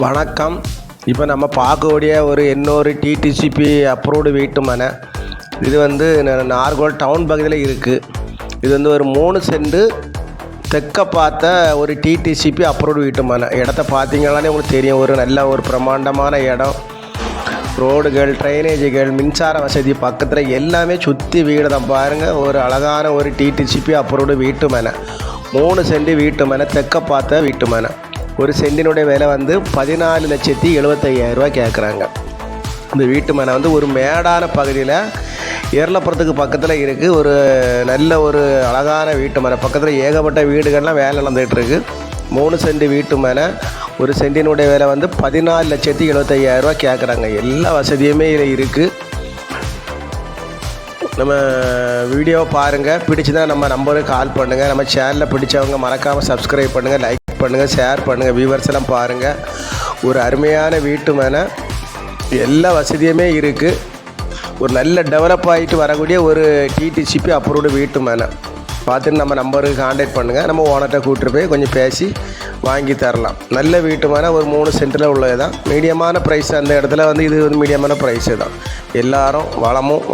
வணக்கம். இப்போ நம்ம பார்க்கக்கூடிய இன்னொரு டிடிசிபி அப்ரூவ்டு வீட்டு மனை. இது நாகர்கோவில் டவுன் பகுதியில் இருக்குது. இது ஒரு 3 சென்ட் தெற்க பார்த்த ஒரு டிடிசிபி அப்ரூவ்டு வீட்டு மனை. இடத்த பார்த்தீங்கன்னாலே உங்களுக்கு தெரியும், நல்ல ஒரு பிரம்மாண்டமான இடம். ரோடுகள், ட்ரைனேஜுகள், மின்சார வசதி பக்கத்தில் எல்லாமே சுற்றி வீடு தான். பாருங்கள், ஒரு அழகான ஒரு டிடிசிபி அப்ரூவ்டு வீட்டு மனை. 3 சென்ட் வீட்டு மனை, தெற்க பார்த்த வீட்டு மனை. ஒரு சென்டினுடைய விலை 14,75,000 கேட்குறாங்க. இந்த வீட்டு மனை ஒரு மேடான பகுதியில் ஏர்லப்புறத்துக்கு பக்கத்தில் இருக்குது. நல்ல ஒரு அழகான வீட்டு மனை. பக்கத்தில் ஏகப்பட்ட வீடுகள்லாம் வேலை நடந்துகிட்ருக்கு. 3 சென்ட் வீட்டு மனை, ஒரு சென்டினுடைய விலை 14,75,000 கேட்குறாங்க. எல்லா வசதியுமே இதில் இருக்குது. நம்ம வீடியோவை பாருங்கள், பிடிச்சுதான் நம்ம நம்பருக்கு கால் பண்ணுங்கள். நம்ம சேனலில் பிடிச்சவங்க மறக்காமல் சப்ஸ்கிரைப் பண்ணுங்கள், லைக் பண்ணுங்கள், ஷேர் பண்ணுங்கள். வியூவர்ஸ் எல்லாம் பாருங்கள். ஒரு அருமையான வீட்டு மனை, எல்லா வசதியுமே இருக்குது. நல்ல டெவலப் ஆகிட்டு வரக்கூடிய ஒரு டிடிசிபி அப்ரூவ்டு வீட்டு மனை. பார்த்துட்டு நம்ம நம்பருக்கு கான்டாக்ட் பண்ணுங்கள். நம்ம ஓனர்கிட்ட கூப்பிட்டு போய் கொஞ்சம் பேசி வாங்கி தரலாம். நல்ல வீட்டு மனை, ஒரு 3 சென்ட்டில் உள்ளது தான். மீடியமான ப்ரைஸ். அந்த இடத்துல இது மீடியமான ப்ரைஸு தான். எல்லோரும் வளமும்